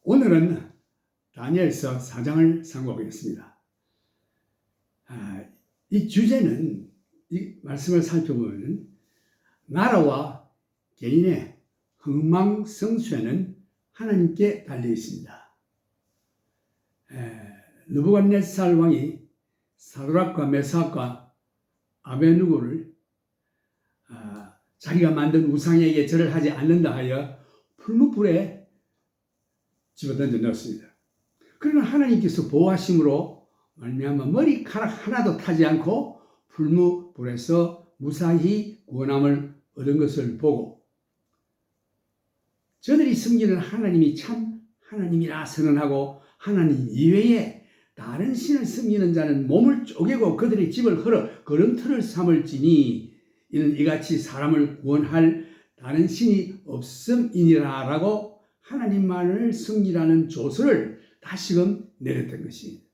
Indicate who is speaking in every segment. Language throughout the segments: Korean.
Speaker 1: 오늘은 다니엘서 4장을 상고하겠습니다. 이 주제는, 이 말씀을 살펴보면 나라와 개인의 흥망성쇠는 하나님께 달려 있습니다. 느부갓네살 왕이 사드락과 메삭과 아베누고를 자기가 만든 우상에게 절을 하지 않는다 하여 풀무불에 집어던져 넣었습니다. 그러나 하나님께서 보호하심으로 말미암아 머리카락 하나도 타지 않고 풀무불에서 무사히 구원함을 얻은 것을 보고 저들이 섬기는 하나님이 참 하나님이라 선언하고 하나님 이외에 다른 신을 섬기는 자는 몸을 쪼개고 그들의 집을 헐어 걸음터를 삼을지니 이는 이같이 사람을 구원할 다른 신이 없음이니라 라고 하나님만을 섬기라는 조서를 다시금 내렸던 것입니다.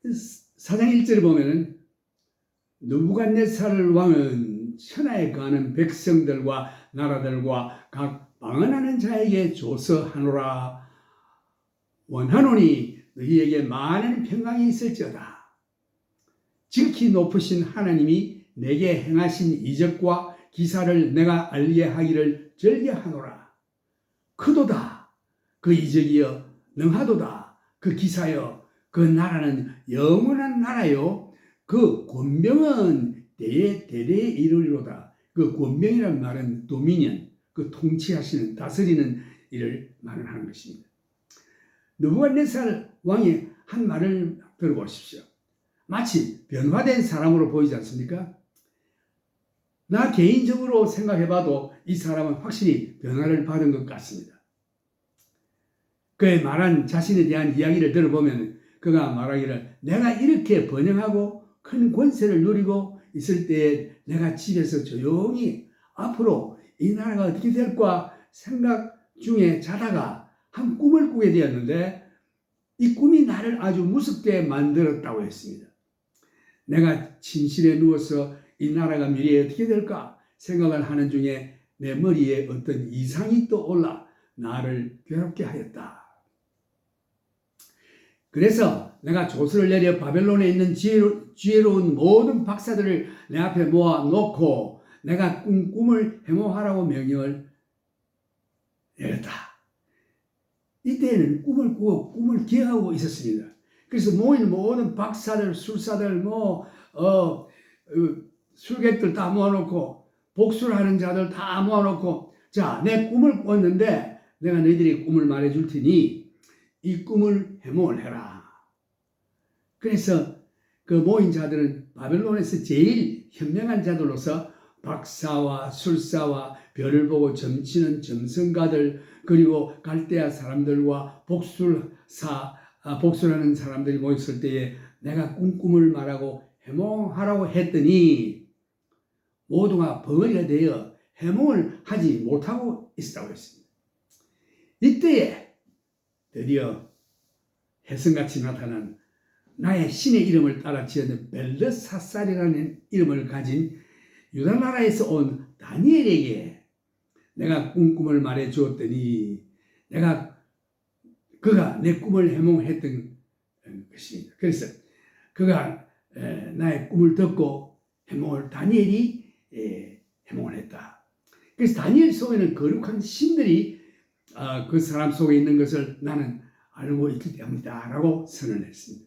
Speaker 1: 4장 1절에 보면은 느부갓네살 왕은 천하에 거하는 백성들과 나라들과 각 방언하는 자에게 조서하노라. 원하노니 너희에게 많은 평강이 있을지어다. 지극히 높으신 하나님이 내게 행하신 이적과 기사를 내가 알게 하기를 즐겨하노라. 크도다 그 이적이여, 능하도다 그 기사여, 그 나라는 영원한 나라요, 그 권병은 대대에 이르리로다. 그 권병이란 말은 도미니언, 그 통치하시는, 다스리는 일을 말하는 것입니다. 느부갓네살 왕이 한 말을 들어보십시오. 마치 변화된 사람으로 보이지 않습니까? 나 개인적으로 생각해봐도 이 사람은 확실히 변화를 받은 것 같습니다. 그의 말한 자신에 대한 이야기를 들어보면 그가 말하기를 내가 이렇게 번영하고 큰 권세를 누리고 있을 때에 내가 집에서 조용히 앞으로 이 나라가 어떻게 될까 생각 중에 자다가 한 꿈을 꾸게 되었는데 이 꿈이 나를 아주 무섭게 만들었다고 했습니다. 내가 침실에 누워서 이 나라가 미래에 어떻게 될까 생각을 하는 중에 내 머리에 어떤 이상이 떠올라 나를 괴롭게 하였다. 그래서 내가 조서를 내려 바벨론에 있는 지혜로운 모든 박사들을 내 앞에 모아놓고 내가 꿈을 해몽하라고 명령을 내렸다. 이때는 꿈을 꾸고 꿈을 기억하고 있었습니다. 그래서 모인 모든 박사들, 술사들, 술객들 다 모아놓고 복수를 하는 자들 다 모아놓고 자, 내 꿈을 꿨는데 내가 너희들이 꿈을 말해줄 테니 이 꿈을 해몽을 해라. 그래서 그 모인 자들은 바벨론에서 제일 현명한 자들로서 박사와 술사와 별을 보고 점치는 점성가들 그리고 갈대아 사람들과 복술하는 사람들이 모였을 때에 내가 꿈을 말하고 해몽하라고 했더니 모두가 벙어리가 되어 해몽을 하지 못하고 있었다고 했습니다. 이때에 드디어 혜성같이 나타난 나의 신의 이름을 따라 지었는 벨르사살이라는 이름을 가진 유다 나라에서 온 다니엘에게 내가 꿈을 말해 주었더니 그가 내 꿈을 해몽했던 것입니다. 그래서 그가 나의 꿈을 듣고 다니엘이 해몽을 했다. 그래서 다니엘 속에는 거룩한 신들이 그 사람 속에 있는 것을 나는 알고 있기 때문이다 라고 선언했습니다.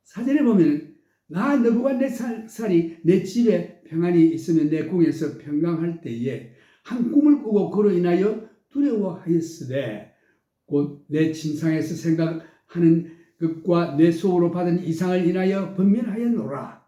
Speaker 1: 사전에 보면 나 느부갓네살이 내 집에 평안히 있으면 내 궁에서 평강할 때에 한 꿈을 꾸고 그로 인하여 두려워하였으되 곧 내 침상에서 생각하는 것과 내 속으로 받은 이상을 인하여 번민하였노라.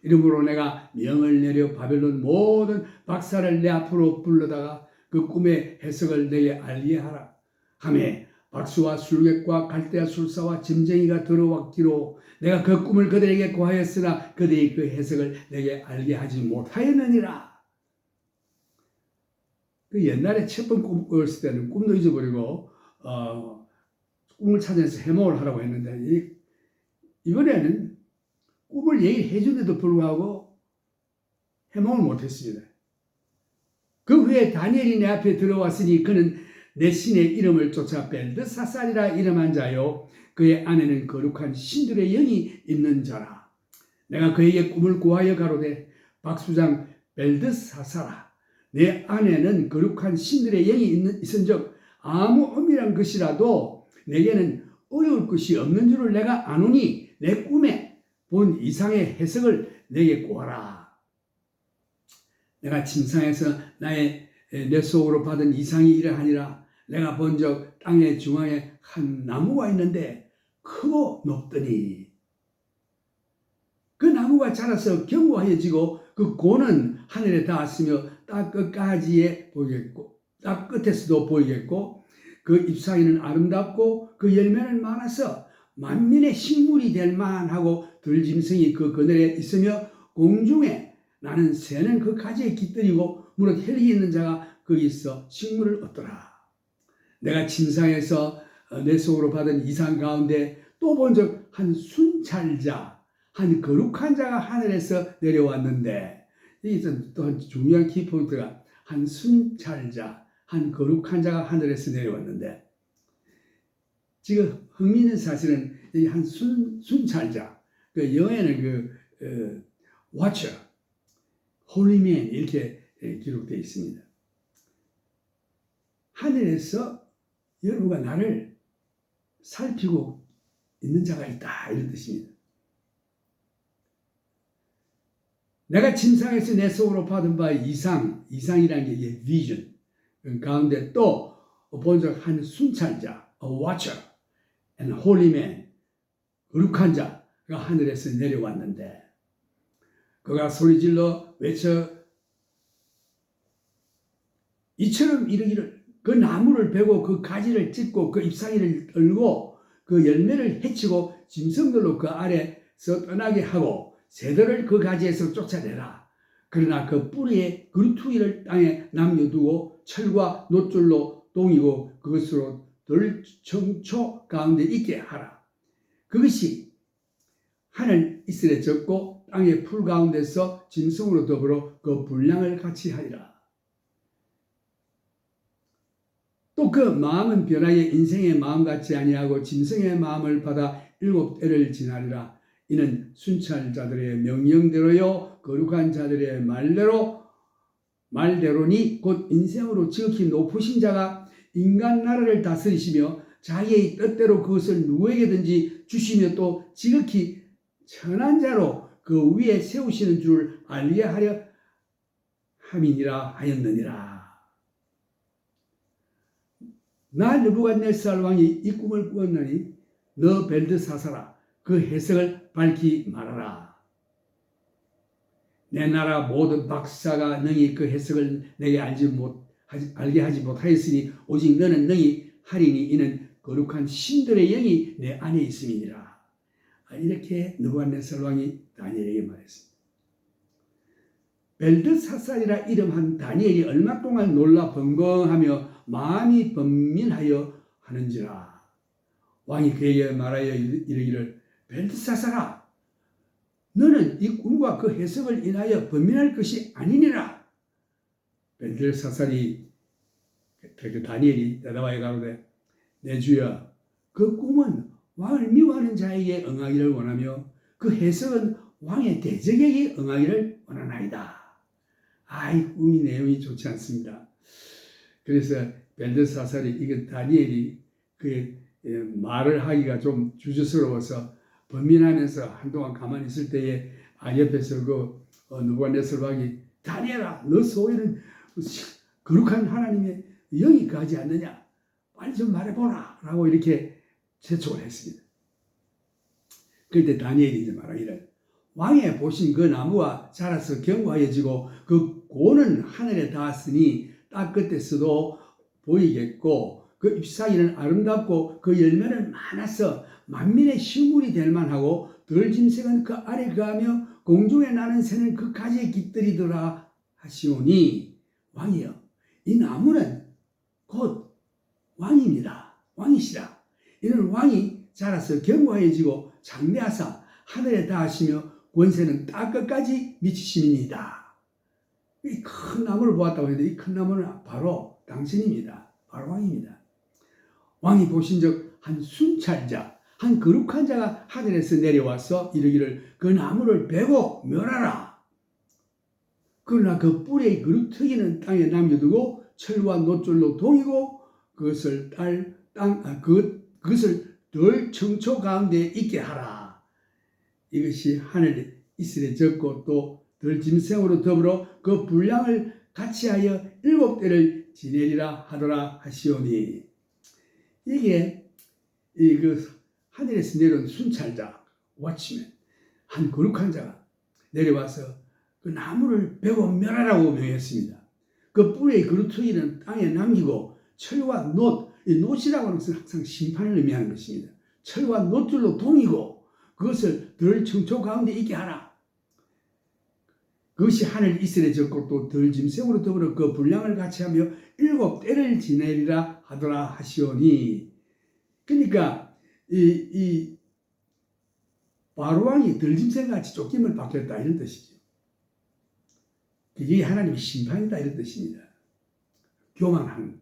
Speaker 1: 이러므로 내가 명을 내려 바벨론 모든 박사를 내 앞으로 불러다가 그 꿈의 해석을 내게 알게 하라 하매 박수와 술객과 갈대아 술사와 점쟁이가 들어왔기로 내가 그 꿈을 그들에게 고하였으나 그들이 그 해석을 내게 알게 하지 못하였느니라. 그 옛날에 첫 번 꿈 꿨을 때는 꿈도 잊어버리고 꿈을 찾아내서 해몽을 하라고 했는데 이번에는 꿈을 얘기해 주는데도 불구하고 해몽을 못했습니다. 그 후에 다니엘이 내 앞에 들어왔으니 그는 내 신의 이름을 쫓아 벨드사살이라 이름한 자요 그의 안에는 거룩한 신들의 영이 있는 자라. 내가 그에게 꿈을 구하여 가로되 박수장 벨드사살아 내 안에는 거룩한 신들의 영이 있은즉 아무 은밀한 것이라도 내게는 어려울 것이 없는 줄을 내가 아노니 내 꿈에 본 이상의 해석을 내게 구하라. 내가 침상에서 내 속으로 받은 이상이 이러하니라. 내가 본 적 땅의 중앙에 한 나무가 있는데 크고 높더니 그 나무가 자라서 견고하여지고 그 고는 하늘에 닿았으며 땅 끝까지에 보이겠고 땅 끝에서도 보이겠고 그 잎사귀는 아름답고 그 열매는 많아서 만민의 식물이 될 만하고 들짐승이 그 그늘에 있으며 공중에 나는 새는 그 가지에 깃들이고 무릇 혈기 있는 자가 거기서 식물을 얻더라. 내가 침상에서 내 속으로 받은 이상 가운데 또 본 적 한 순찰자 한 거룩한 자가 하늘에서 내려왔는데 이게 또 중요한 키포인트가 한 순찰자 한 거룩한 자가 하늘에서 내려왔는데 지금 흥미있는 사실은 이 한 순찰자 그 영어에는 watcher, holy man 이렇게 기록되어 있습니다. 하늘에서 여러분과 나를 살피고 있는 자가 있다 이런 뜻입니다. 내가 침상에서 내 속으로 받은 바의 이상이라는 게 이게 vision 가운데 또 본 적 한 순찰자, a watcher and holy man 거룩한 자가 하늘에서 내려왔는데 그가 소리질러 외쳐 이처럼 이르기를 그 나무를 베고 그 가지를 찢고 그 잎사귀를 떨고 그 열매를 해치고 짐승들로 그 아래서 떠나게 하고 새들을 그 가지에서 쫓아내라. 그러나 그 뿌리에 그루투기를 땅에 남겨두고 철과 놋줄로 동이고 그것으로 들청초 가운데 있게 하라. 그것이 하늘 이슬에 젖고 땅의 풀 가운데서 짐승으로 더불어 그 분량을 같이 하리라. 또 그 마음은 변화에 인생의 마음 같지 아니하고 짐승의 마음을 받아 7때를 지나리라. 이는 순찰자들의 명령대로요 거룩한 자들의 말대로니 곧 인생으로 지극히 높으신 자가 인간 나라를 다스리시며 자기의 뜻대로 그것을 누구에게든지 주시며 또 지극히 천한 자로 그 위에 세우시는 줄 알게 하려 함이니라 하였느니라. 나 느부갓네살 왕이 이 꿈을 꾸었나니 너 벨드사살아 그 해석을 밝히 말하라. 내 나라 모든 박사가 능히 그 해석을 내게 알게 하지 못하였으니 오직 너는 능히 하리니 이는 거룩한 신들의 영이 내 안에 있음이니라. 이렇게 느부갓네살 왕이 다니엘에게 말했습니다. 벨드사살이라 이름한 다니엘이 얼마 동안 놀라 번벙하며 마음이 번민하여 하는지라. 왕이 그에게 말하여 이르기를 벨드사살아 너는 이 꿈과 그 해석을 인하여 번민할 것이 아니니라. 벨드사살이 그 다니엘이 대답하여 가로되 내 주여 그 꿈은 왕을 미워하는 자에게 응하기를 원하며 그 해석은 왕의 대적에게 응하기를 원하나이다. 이 꿈이 내용이 좋지 않습니다. 그래서 벨드사살이 이거 다니엘이 그 말을 하기가 좀 주저스러워서 번민하면서 한동안 가만히 있을 때에 옆에서 그 느부갓네살 왕이 다니엘아 너 속에는 거룩한 하나님의 영이 가지 않느냐 빨리 좀 말해보라 라고 이렇게 재촉을 했습니다. 그때 다니엘이 이제 말하기를 왕의 보신 그 나무가 자라서 견고하여지고 그 고는 하늘에 닿았으니 땅 끝에서도 보이겠고 그 잎사귀는 아름답고 그 열매는 많아서 만민의 식물이 될 만하고 들짐승은 그 아래 거하며 공중에 나는 새는 그 가지에 깃들이더라 하시오니 왕이여 이 나무는 곧 왕입니다. 왕이시라. 이는 왕이 자라서 견고해지고 장대하사 하늘에 닿으시며 권세는 땅 끝까지 미치심이니이다. 이 큰 나무를 보았다고 했는데 이 큰 나무는 바로 당신입니다. 바로 왕입니다. 왕이 보신 적 한 순찰자, 한 거룩한 자가 하늘에서 내려와서 이르기를 그 나무를 베고 멸하라. 그러나 그 뿌리의 그루터기는 땅에 남겨두고 철과 놋줄로 동이고 그것을 덜 청초 가운데 있게 하라. 이것이 하늘 이슬에 젖고 또 덜 짐승으로 더불어 그 분량을 같이 하여 7대를 지내리라 하더라 하시오니. 이게 그 하늘에서 내려온 순찰자, 워치맨, 한 거룩한 자가 내려와서 그 나무를 베고 멸하라고 명했습니다. 그 뿌리의 그루터기는 땅에 남기고 철과 놋, 이 놋이라고 하는 것은 항상 심판을 의미하는 것입니다. 철과 놋줄로 동이고 그것을 덜 청초 가운데 있게 하라. 그것이 하늘 이슬에 젖고 또 덜 짐승으로 더불어 그 분량을 같이 하며 7대를 지내리라 하더라 하시오니. 그러니까 이 바로왕이 덜 짐승같이 쫓김을 받겠다 이런 뜻이죠. 이게 하나님의 심판이다 이런 뜻입니다. 교만한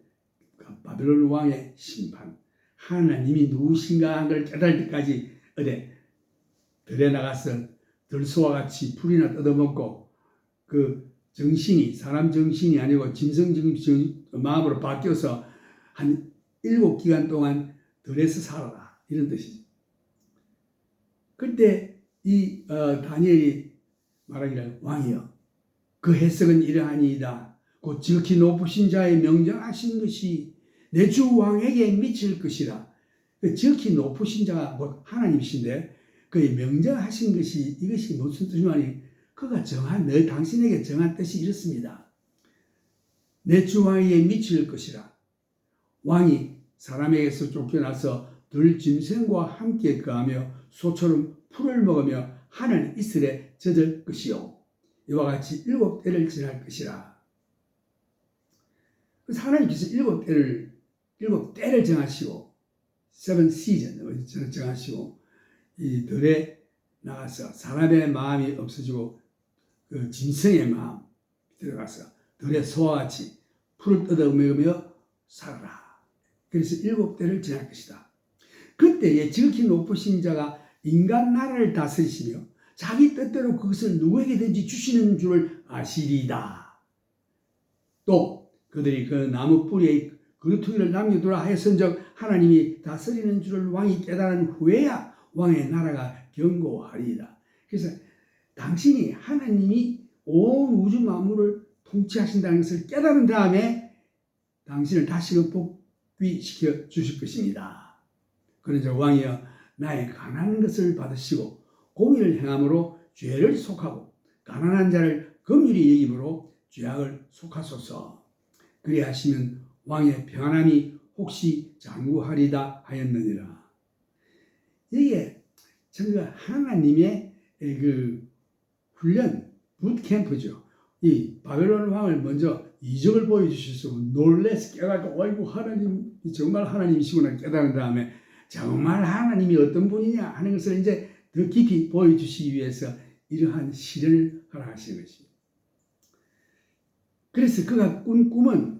Speaker 1: 바벨론 왕의 심판. 하나님이 누구신가 한 걸 깨달을 때까지 들에 나가서 들소와 같이 풀이나 뜯어먹고 그 정신이 사람 정신이 아니고 짐승 마음으로 바뀌어서 한 7기간 동안 들에서 살아라 이런 뜻이죠. 그때 이 다니엘이 말하기를 왕이여 그 해석은 이러하니이다. 곧 지극히 높으신 자의 명령하신 것이 내 주 왕에게 미칠 것이라. 그 지극히 높으신 자가 곧 하나님이신데 그의 명령하신 것이 이것이 무슨 뜻이냐니 그가 정한 당신에게 정한 뜻이 이렇습니다. 내 주 왕에게 미칠 것이라. 왕이 사람에게서 쫓겨나서 들 짐승과 함께 거하며 소처럼 풀을 먹으며 하늘 이슬에 젖을 것이요 이와 같이 7대를 지날 것이라. 그래서 하나님께서 7대를 정하시고 7 시즌 정하시고 이 들에 나가서 사람의 마음이 없어지고 그 짐승의 마음 들어가서 들에 소와 같이 풀을 뜯어 먹으며 살아라. 그래서 7대를 지날 것이다. 그때에 지극히 높으신 자가 인간 나라를 다스리시며 자기 뜻대로 그것을 누구에게든지 주시는 줄을 아시리이다. 또 그들이 그 나무 뿌리에 그루터기를 남겨두라 하였은즉 하나님이 다스리는 줄을 왕이 깨달은 후에야 왕의 나라가 견고하리이다. 그래서 당신이 하나님이 온 우주 만물을 통치하신다는 것을 깨달은 다음에 당신을 다시금 복귀시켜 주실 것입니다. 그러자 왕이여 나의 가난한 것을 받으시고 공의를 행함으로 죄를 속하고 가난한 자를 긍휼히 여김으로 죄악을 속하소서. 그리하시면 왕의 평안함이 혹시 장구하리다 하였느니라. 이게 정말 하나님의 그 훈련, 붓캠프죠. 이 바벨론 왕을 먼저 이적을 보여주셔서 놀래서 깨닫고 어이구 하나님 정말 하나님이시구나 깨달은 다음에 정말 하나님이 어떤 분이냐 하는 것을 이제 더 깊이 보여주시기 위해서 이러한 시련을 허락하시는 것입니다. 그래서 그가 꾼 꿈은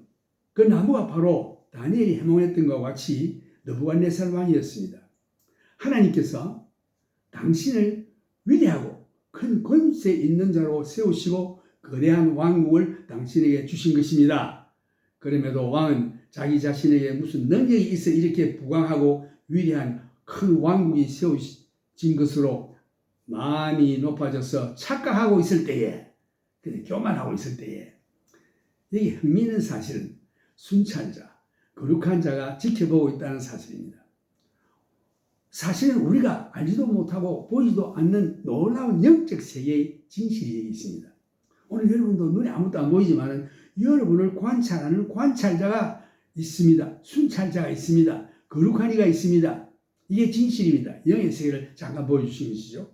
Speaker 1: 그 나무가 바로 다니엘이 해몽했던 것과 같이 느부갓네살 왕이었습니다. 하나님께서 당신을 위대하고 큰 권세 있는 자로 세우시고 거대한 왕국을 당신에게 주신 것입니다. 그럼에도 왕은 자기 자신에게 무슨 능력이 있어 이렇게 부강하고 위대한 큰 왕국이 세워진 것으로 마음이 높아져서 착각하고 있을 때에, 교만하고 있을 때에, 여기 흥미있는 사실은 순찰자, 거룩한 자가 지켜보고 있다는 사실입니다. 사실은 우리가 알지도 못하고 보지도 않는 놀라운 영적 세계의 진실이 있습니다. 오늘 여러분도 눈에 아무것도 안 보이지만 여러분을 관찰하는 관찰자가 있습니다. 순찰자가 있습니다. 거룩한 이가 있습니다. 이게 진실입니다. 영의 세계를 잠깐 보여주신 것이죠.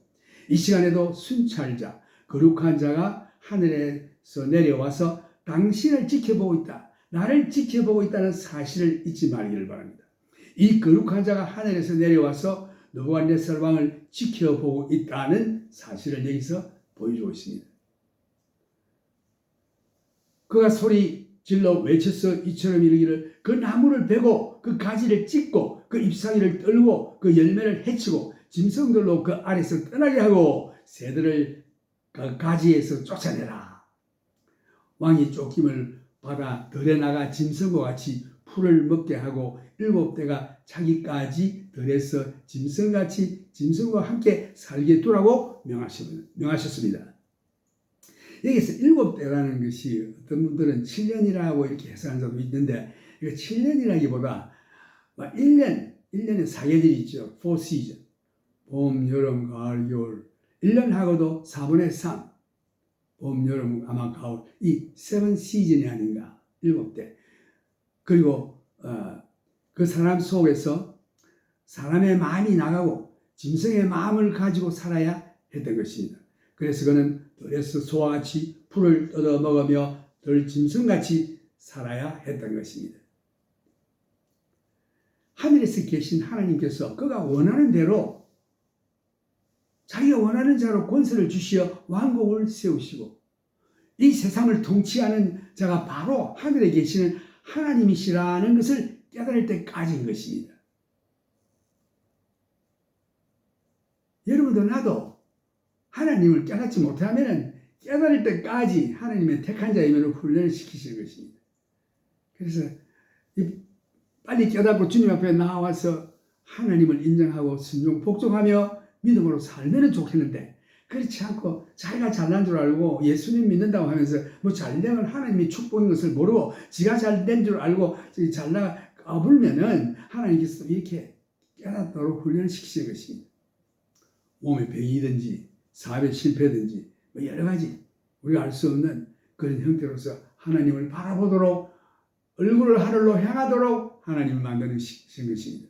Speaker 1: 이 시간에도 순찰자, 거룩한 자가 하늘에서 내려와서 당신을 지켜보고 있다. 나를 지켜보고 있다는 사실을 잊지 말기를 바랍니다. 이 거룩한 자가 하늘에서 내려와서 느부갓네살 왕을 지켜보고 있다는 사실을 여기서 보여주고 있습니다. 그가 소리 질러 외쳐서 이처럼 이르기를 그 나무를 베고 그 가지를 찢고 그 잎사귀를 떨고 그 열매를 해치고 짐승들로 그 아래서 떠나게 하고 새들을 그 가지에서 쫓아내라. 왕이 쫓김을 받아 들에 나가 짐승과 같이 풀을 먹게 하고 7대가 자기까지 들에서 짐승같이 짐승과 함께 살게 두라고 명하셨습니다. 여기서 7대라는 것이 어떤 분들은 7년이라고 이렇게 해석하는 사람도 있는데 이거 7년이라기보다 1년에 4계절이 있죠. 4 season. 봄, 여름, 가을, 겨울. 1년하고도 4분의 3. 봄, 여름, 아마 가을. 이 7 season이 아닌가. 7대. 그리고 그 사람 속에서 사람의 마음이 나가고 짐승의 마음을 가지고 살아야 했던 것입니다. 그래서 그는 들에서 소와 같이 풀을 뜯어 먹으며 들 짐승같이 살아야 했던 것입니다. 하늘에서 계신 하나님께서 그가 원하는 대로 자기가 원하는 자로 권세를 주시어 왕국을 세우시고 이 세상을 통치하는 자가 바로 하늘에 계시는 하나님이시라는 것을 깨달을 때까지인 것입니다. 여러분도 나도 하나님을 깨닫지 못하면 깨달을 때까지 하나님의 택한 자이면 훈련을 시키시는 것입니다. 그래서 빨리 깨닫고 주님 앞에 나와서 하나님을 인정하고 순종 복종하며 믿음으로 살면 좋겠는데 그렇지 않고 자기가 잘난 줄 알고 예수님 믿는다고 하면서 뭐 잘되면 하나님이 축복인 것을 모르고 지가 잘된 줄 알고 잘나 까불면은 하나님께서 이렇게 깨닫도록 훈련을 시키시는 것입니다. 몸에 병이든지 사업에 실패든지 뭐 여러 가지 우리가 알 수 없는 그런 형태로서 하나님을 바라보도록 얼굴을 하늘로 향하도록 하나님을 만드는 것입니다.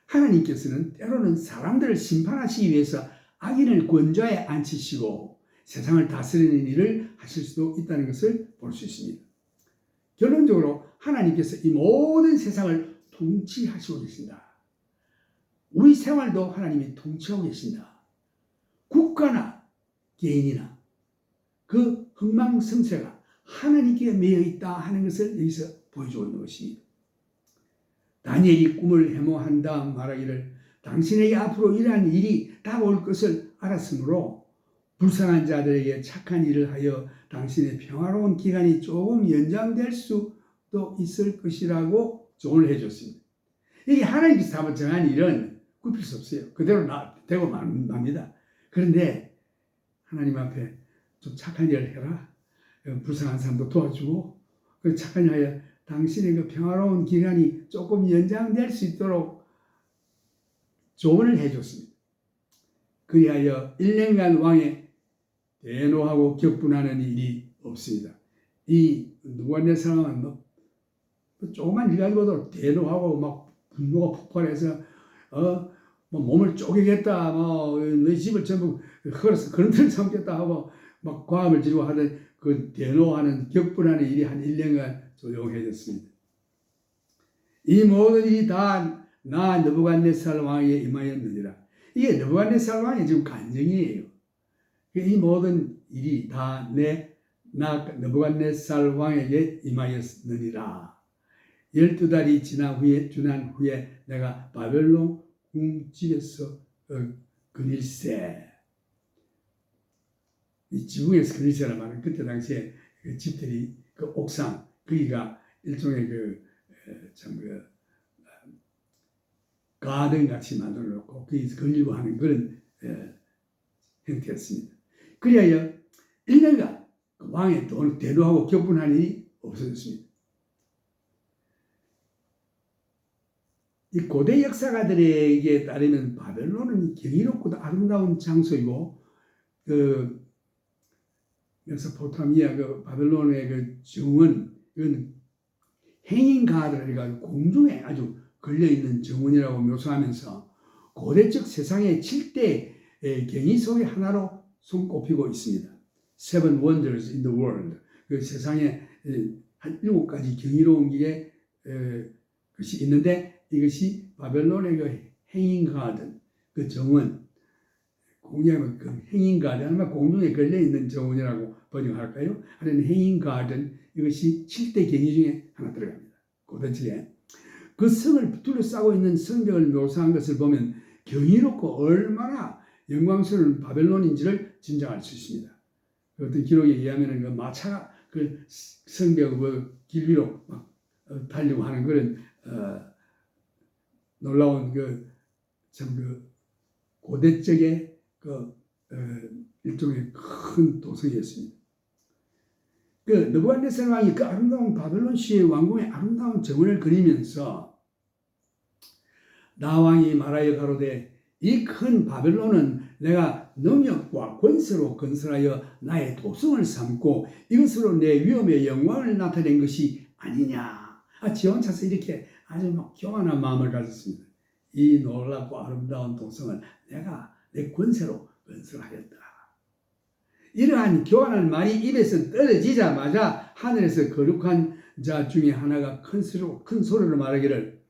Speaker 1: 하나님께서는 때로는 사람들을 심판하시기 위해서 악인을 권좌에 앉히시고 세상을 다스리는 일을 하실 수도 있다는 것을 볼 수 있습니다. 결론적으로 하나님께서 이 모든 세상을 통치하시고 계신다. 우리 생활도 하나님이 통치하고 계신다. 국가나 개인이나 그 흥망성쇠가 하나님께 매여 있다 하는 것을 여기서 보여주고 있는 것입니다. 다니엘이 꿈을 해몽한 다음 말하기를 당신에게 앞으로 이러한 일이 다가올 것을 알았으므로 불쌍한 자들에게 착한 일을 하여 당신의 평화로운 기간이 조금 연장될 수도 있을 것이라고 조언을 해줬습니다. 이게 하나님께서 한번 정한 일은 굽힐 수 없어요. 그대로 되고 맙니다. 그런데 하나님 앞에 좀 착한 일을 해라. 불쌍한 사람도 도와주고 착한 일 하여 당신의 그 평화로운 기간이 조금 연장될 수 있도록 조언을 해줬습니다. 그리하여 1년간 왕의 대노하고 격분하는 일이 없습니다. 이 느부갓네살은 뭐 조금만 일 가지고도 대노하고 막 분노가 폭발해서 뭐 몸을 쪼개겠다, 뭐 너희 집을 전부 헐어서 그런 데를 삼겠다 하고 막 고함을 지르고 하던 그 대노하는 격분하는 일이 한 1년간 조용해졌습니다. 이 모든 일이 다 나 느부갓네살 왕에게 임하였느니라. 이게 느부갓네살 왕의 지금 간증이에요. 이 모든 일이 다 나 느부갓네살 왕에게 임하였느니라. 12달이 지난 후에 내가 바벨론 궁집에서 그닐세. 이 지붕에서 그닐세라 말은 그때 당시에 그 집들이 그 옥상 거기가 일종의 가든 같이 만들어 놓고 거기서 그늘고 하는 그런 형태였습니다. 그리하여 1년간 왕의 대노하고 격분한 일이 없어졌습니다. 이 고대 역사가들에게 따르면 바벨론은 경이롭고도 아름다운 장소이고 그 메소포타미아 그 바벨론의 그 정원 이건 행인 가드를 해가지고 공중에 아주 걸려있는 정원이라고 묘사하면서 고대적 세상의 7대 경이 속의 하나로 손꼽히고 있습니다. Seven Wonders in the World. 그 세상에 한 7가지 경이로운 게 것이 있는데 이것이 바벨론의 그 행인 가든 그 정원 공유하면 그 행인 가든 아마 공중에 걸려있는 정원이라고 번역할까요? 아니면 행인 가든 이것이 7대 계기 중에 하나 들어갑니다. 고대지에 그 성을 둘러싸고 있는 성벽을 묘사한 것을 보면 경이롭고 얼마나 영광스러운 바벨론인지를 짐작할 수 있습니다. 어떤 기록에 의하면 그 마차가 그 성벽 길 위로 막 달리고 하는 그런 놀라운 참 고대 적의 일종의 큰 도성이었습니다. 느부갓네살 왕이 그 아름다운 바벨론 시의 왕궁의 아름다운 정원을 그리면서 나 왕이 말하여 가로되 이 큰 바벨론은 내가 능력과 권세로 건설하여 나의 도성을 삼고 이것으로 내 위엄의 영광을 나타낸 것이 아니냐. 지 혼자서 이렇게 아주 막 교만한 마음을 가졌습니다. 이 놀랍고 아름다운 도성을 내가 내 권세로 건설하였다. 이러한 교만한 말이 입에서 떨어지자마자 하늘에서 거룩한 자 중에 하나가 큰 소리로 말하기를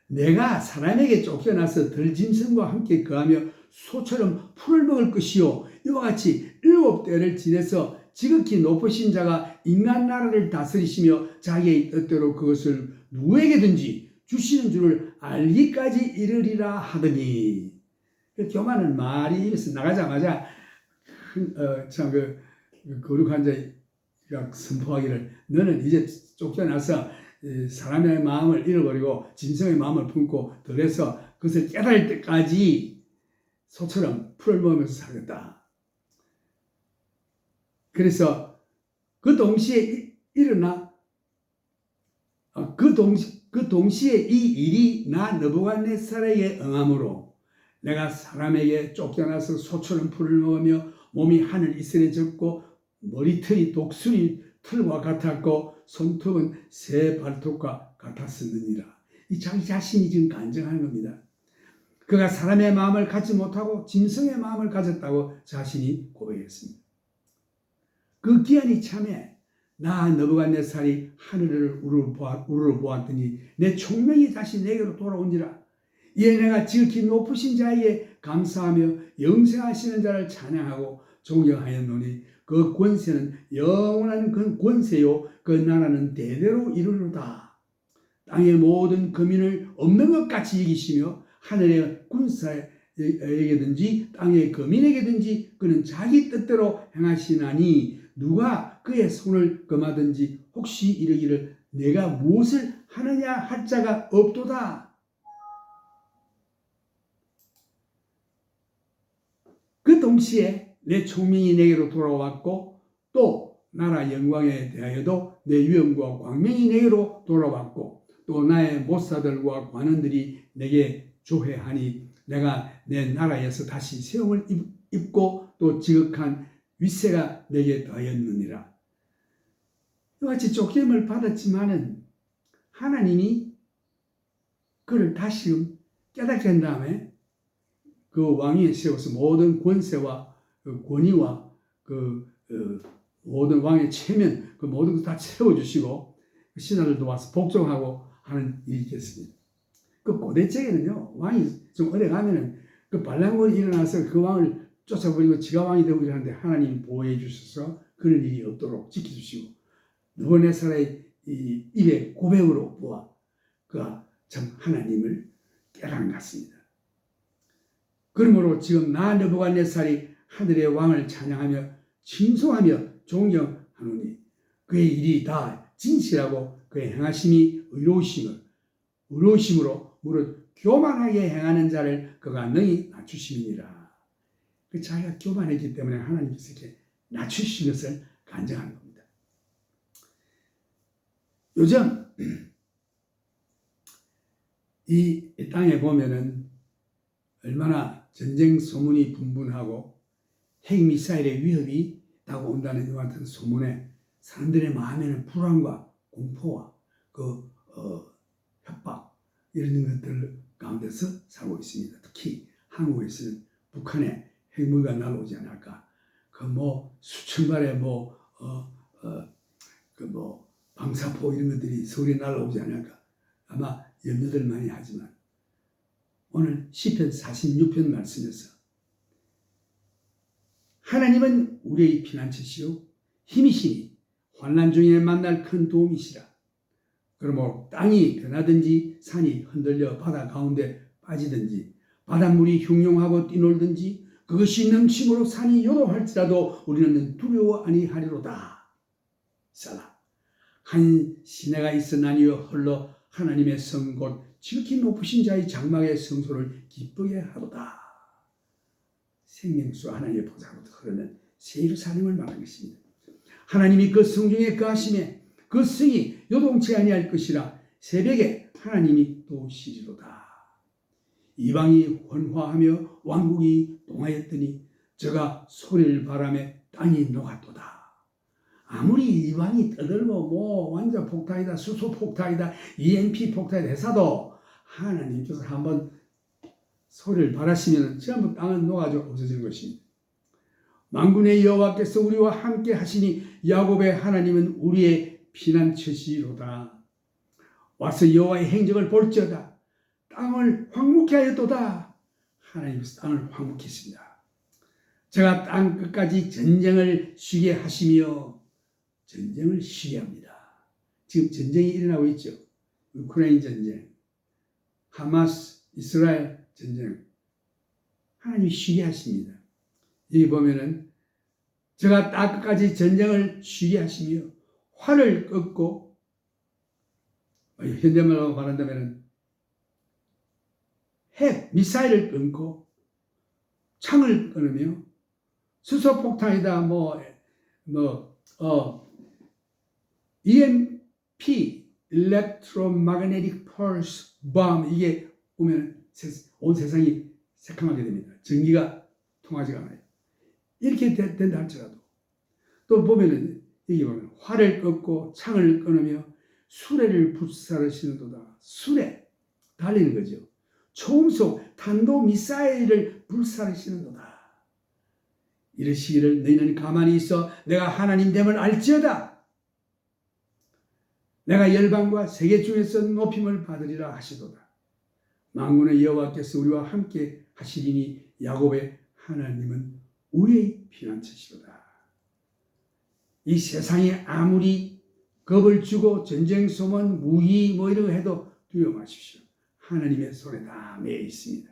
Speaker 1: 내가 사람에게 쫓겨나서 들짐승과 함께 거하며 소처럼 풀을 먹을 것이요 이와 같이 7대를 지내서 지극히 높으신 자가 인간 나라를 다스리시며 자기의 뜻대로 그것을 누구에게든지 주시는 줄을 알기까지 이르리라 하더니 교만한 말이 입에서 나가자마자 참 거룩한 자가 선포하기를 너는 이제 쫓겨나서 사람의 마음을 잃어버리고 짐승의 마음을 품고 덜해서 그것을 깨달을 때까지 소처럼 풀을 먹으면서 살겠다. 그래서 그 동시에 일어나 그 동시에 이 일이 나 느부갓네살에게 응함으로 내가 사람에게 쫓겨나서 소처럼 풀을 먹으며 몸이 하늘 이슬에 젖고 머리털이 독수리 털과 같았고 손톱은 새 발톱과 같았었느니라. 이 자기 자신이 지금 간증하는 겁니다. 그가 사람의 마음을 갖지 못하고 짐승의 마음을 가졌다고 자신이 고백했습니다. 그 기한이 참에 나 느부갓네살이 하늘을 우러러 보았더니 내 총명이 다시 내게로 돌아온지라. 이에 내가 지극히 높으신 자에게 감사하며 영생하시는 자를 찬양하고 존경하였노니 그 권세는 영원한 그 권세요 그 나라는 대대로 이르리로다. 땅의 모든 거민을 없는 것 같이 여기시며 하늘의 군사에게든지 땅의 거민에게든지 그는 자기 뜻대로 행하시나니 누가 그의 손을 금하든지 혹시 이르기를 내가 무엇을 하느냐 할 자가 없도다. 그 동시에 내 총명이 내게로 돌아왔고 또 나라 영광에 대하여도 내 위엄과 광명이 내게로 돌아왔고 또 나의 못사들과 관원들이 내게 조회하니 내가 내 나라에서 다시 세움을 입고 또 지극한 윗세가 내게 더하였느니라. 이와 같이 쫓김을 받았지만은 하나님이 그를 다시금 깨닫게 한 다음에 그 왕위에 세워서 모든 권세와 그 권위와 모든 왕의 체면 그 모든 것 다 채워주시고 신하들도 와서 복종하고 하는 일이 있겠습니다. 그 고대 때에는요 왕이 좀 어려 가면은 그 반란군이 일어나서 그 왕을 쫓아버리고 지가 왕이 되고 이러는데 하나님이 보호해 주셔서 그런 일이 없도록 지켜주시고 느부갓네살의 입의 고백으로 보아 그가 참 하나님을 깨달은 것 같습니다. 그러므로 지금 나 느부갓네살이 하늘의 왕을 찬양하며 칭송하며 존경하노니 그의 일이 다 진실하고 그의 행하심이 의로우심으로 무릇 교만하게 행하는 자를 그가 능히 낮추심이니라. 그 자기가 교만했기 때문에 하나님께서 이렇게 낮추신 것을 간증하는 겁니다. 요즘 이 땅에 보면은 얼마나 전쟁 소문이 분분하고 핵미사일의 위협이 다가온다는 이와 같은 소문에 사람들의 마음에는 불안과 공포와 협박 이런 것들 가운데서 살고 있습니다. 특히 한국에서는 북한에 핵무기가 날아오지 않을까, 수천 발의 방사포 이런 것들이 서울에 날아오지 않을까 아마 염려들 많이 하지만 오늘 시편 46편 말씀에서 하나님은 우리의 피난처시요 힘이시니 환난 중에 만날 큰 도움이시라. 그러므로 땅이 변하든지 산이 흔들려 바다 가운데 빠지든지 바닷물이 흉용하고 뛰놀든지 그것이 넘침으로 산이 요동할지라도 우리는 두려워 아니하리로다. 살라. 한 시내가 있으나니요 홀로 하나님의 성 곧 지극히 높으신 자의 장막의 성소를 기쁘게 하도다. 생명수 하나님의 보좌로부터 흐르는 새 예루살렘을 말하는 것입니다. 하나님이 그 성중에 거하심에 그 성이 요동치 아니할 것이라. 새벽에 하나님이 도우시리로다. 이방이 혼화하며 왕국이 동하였더니 저가 소리를 바라매 땅이 녹았도다. 아무리 이방이 떠들고 완전 폭탄이다, 수소 폭탄이다, EMP 폭탄이다 해서도 하나님께서 한번 소리를 바라시면 전부 땅은 녹아져 없어지는 것입니다. 만군의 여호와께서 우리와 함께 하시니 야곱의 하나님은 우리의 피난처시로다. 와서 여호와의 행적을 볼지어다. 땅을 황무케 하였도다. 하나님께서 땅을 황무케했습니다. 제가 땅 끝까지 전쟁을 쉬게 하시며 전쟁을 쉬게 합니다. 지금 전쟁이 일어나고 있죠. 우크라이나 전쟁, 하마스, 이스라엘 전쟁. 하나님이 쉬게 하십니다. 여기 보면은 제가 땅 끝까지 전쟁을 쉬게 하시며 활을 꺾고, 현대말로 말한다면 핵 미사일을 끊고 창을 끊으며 수소폭탄이다 EMP Electromagnetic Pulse Bomb 이게 오면 온 세상이 새카맣게 됩니다. 전기가 통하지가 않아요. 이렇게 된다 할지라도 또 보면은 여기 보면 활을 꺾고 창을 끊으며 수레를 불사르시는도다. 수레 달리는 거죠. 초음속 탄도미사일을 불사르시는도다. 이르시기를 너희는 가만히 있어 내가 하나님 됨을 알지어다. 내가 열방과 세계 중에서 높임을 받으리라 하시도다. 만군의 여호와께서 우리와 함께 하시리니 야곱의 하나님은 우리의 피난처시로다. 이 세상에 아무리 겁을 주고 전쟁 소문, 무기 이런 거 해도 두려워 마십시오. 하나님의 손에 다 매여 있습니다.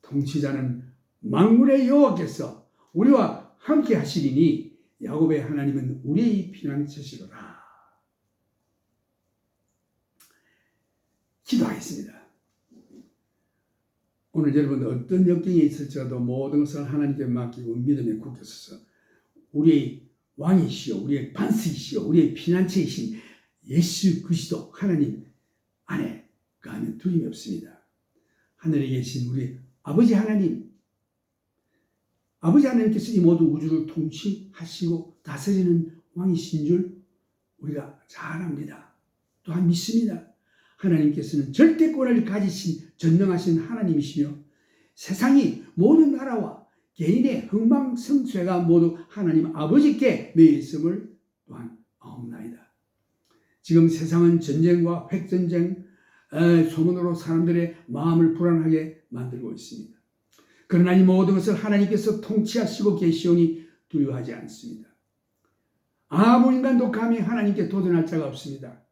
Speaker 1: 통치자는 만군의 여호와께서 우리와 함께 하시리니 야곱의 하나님은 우리의 피난처시로다. 기도하겠습니다. 오늘 여러분 어떤 역경이 있을지라도 모든 것을 하나님께 맡기고 믿음에 굳혀서서 우리의 왕이시여, 우리의 반석이시여, 우리의 피난처이신 예수 그리스도 하나님 안에 거하면 두려움이 없습니다. 하늘에 계신 우리 아버지 하나님, 아버지 하나님께서 이 모든 우주를 통치하시고 다스리는 왕이신 줄 우리가 잘 압니다. 또한 믿습니다. 하나님께서는 절대권을 가지신 전능하신 하나님이시며 세상이 모든 나라와 개인의 흥망성쇠가 모두 하나님 아버지께 매여 있음을 또한 아옵나이다. 지금 세상은 전쟁과 핵전쟁, 소문으로 사람들의 마음을 불안하게 만들고 있습니다. 그러나 이 모든 것을 하나님께서 통치하시고 계시오니 두려워하지 않습니다. 아무 인간도 감히 하나님께 도전할 자가 없습니다.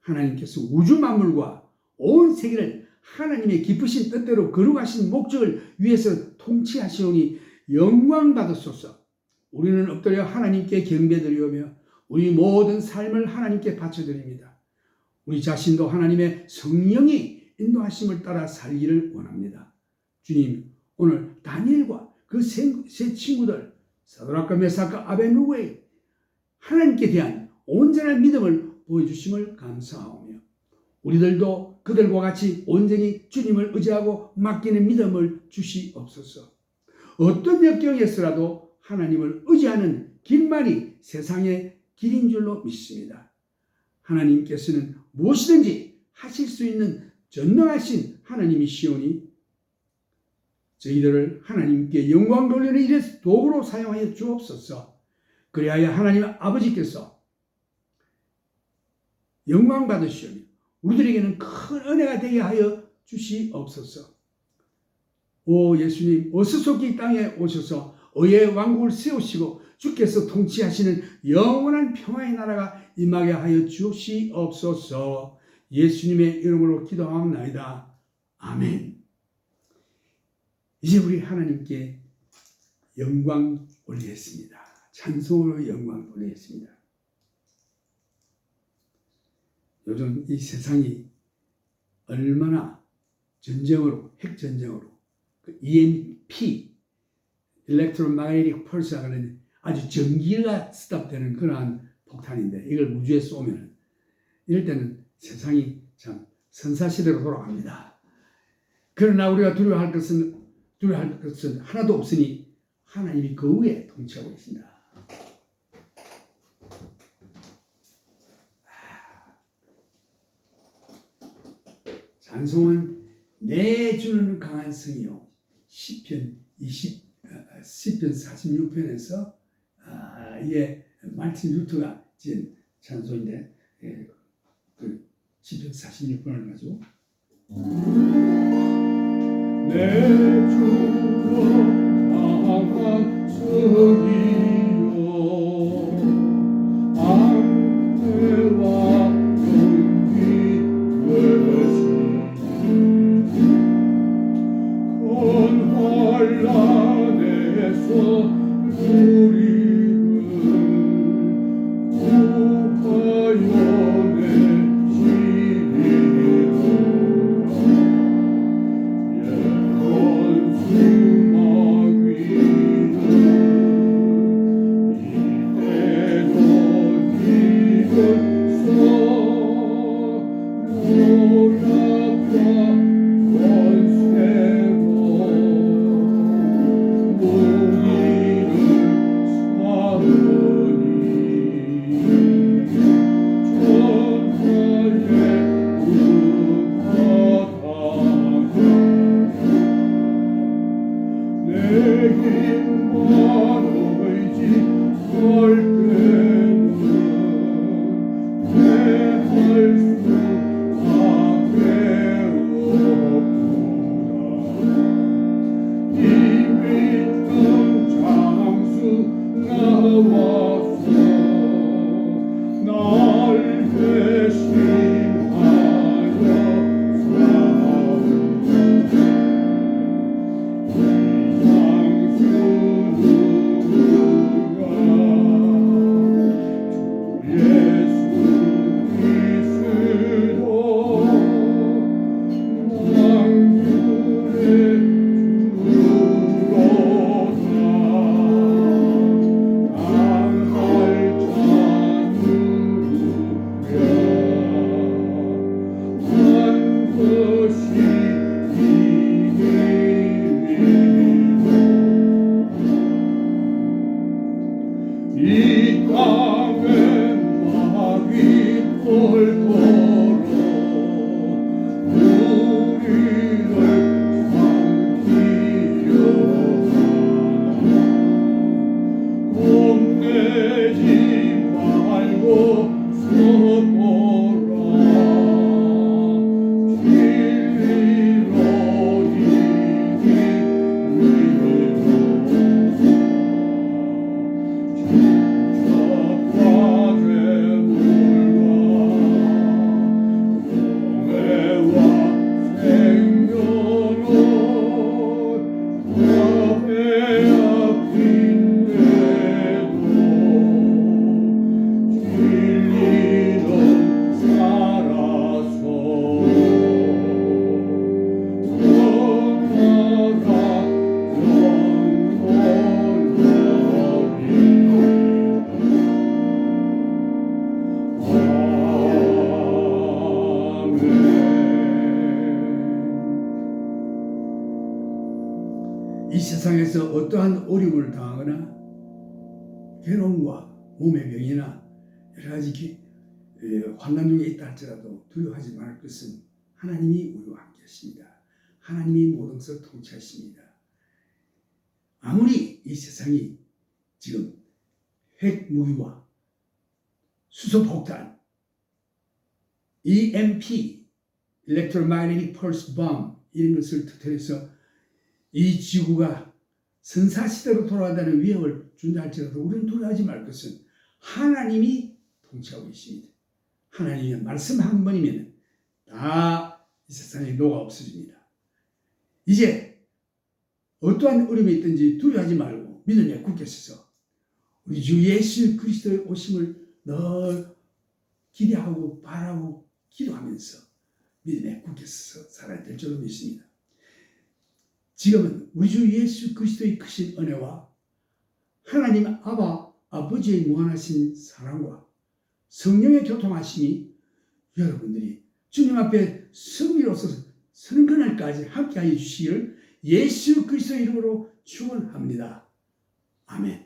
Speaker 1: 하나님께서 우주 만물과 온 세계를 하나님의 기쁘신 뜻대로 거룩하신 목적을 위해서 통치하시오니 영광 받으소서. 우리는 엎드려 하나님께 경배드리오며 우리 모든 삶을 하나님께 바쳐드립니다. 우리 자신도 하나님의 성령이 인도하심을 따라 살기를 원합니다. 주님, 오늘 다니엘과 그 세 친구들 사드락과 메삭과 아벤누고의 하나님께 대한 온전한 믿음을 보여주심을 감사하오며 우리들도 그들과 같이 온전히 주님을 의지하고 맡기는 믿음을 주시옵소서. 어떤 역경에서라도 하나님을 의지하는 길만이 세상의 길인 줄로 믿습니다. 하나님께서는 무엇이든지 하실 수 있는 전능하신 하나님이시오니 저희들을 하나님께 영광 돌리는 일에 도구로 사용하여 주옵소서. 그리하여 하나님 아버지께서 영광 받으시오며 우리들에게는 큰 은혜가 되게 하여 주시옵소서. 오 예수님, 어수속히 땅에 오셔서 의의 왕국을 세우시고 주께서 통치하시는 영원한 평화의 나라가 임하게 하여 주시옵소서. 예수님의 이름으로 기도하옵나이다. 아멘. 이제 우리 하나님께 영광 올리겠습니다. 찬송으로 영광 올리겠습니다. 요즘 이 세상이 얼마나 전쟁으로, 핵전쟁으로, EMP, Electromagnetic Pulse가 하는 아주 전기가 스탑되는 그러한 폭탄인데, 이걸 우주에 쏘면 이럴 때는 세상이 참 선사시대로 돌아갑니다. 그러나 우리가 두려워할 것은 하나도 없으니 하나님이 그 위에 통치하고 있습니다. 찬송은 내 주는 강한 성이요. 시편 46편에서 이게 마틴 루터가 지은 찬송인데, 그 시편 46편을 가지고 내 주는 강한 성이요 안개와 용기 되시니 큰 환난에서 우리는 구하여 내시리로다. 예쁜 수막 위는 이대로 이을서 노력과 권세로 우리를 사으니 천하의 음악하라. 내 힘만 의지할 때는 내할 수가 되었구나. 이미 장수 나와서 날 대신하여 싸우네. 이 땅에 마귀 꼴걸어 우리를 삼키려 하나. 겁내지 말고 서거라. 진리로 이기리로다. 이 세상에서 어떠한 어려움을 당하거나 괴로움과 몸의 병이나 여러 가지 환난 중에 있다 할지라도 두려워하지 말을 것은 하나님이 우리와 함께 하십니다. 하나님이 모든 것을 통치하십니다. 아무리 이 세상이 지금 핵무기와 수소폭탄, EMP, Electromagnetic Pulse Bomb 이런 것을 터뜨려서 이 지구가 선사시대로 돌아간다는 위협을 준다 할지라도 우리는 두려워하지 말 것은 하나님이 통치하고 계십니다. 하나님의 말씀 한 번이면 다 이 세상에 녹아 없어집니다. 이제 어떠한 어려움이 있든지 두려워하지 말고 믿음에 굳게 서서 우리 주 예수 그리스도의 오심을 늘 기대하고 바라고 기도하면서 믿음에 굳게 서서 살아야 될 줄로 믿습니다. 지금은 우리 주 예수 그리스도의 크신 은혜와 하나님 아버지의 무한하신 사랑과 성령의 교통하심이 여러분들이 주님 앞에 성리로서 서는 그날까지 함께하여 주시기를 예수 그리스도의 이름으로 축원합니다. 아멘.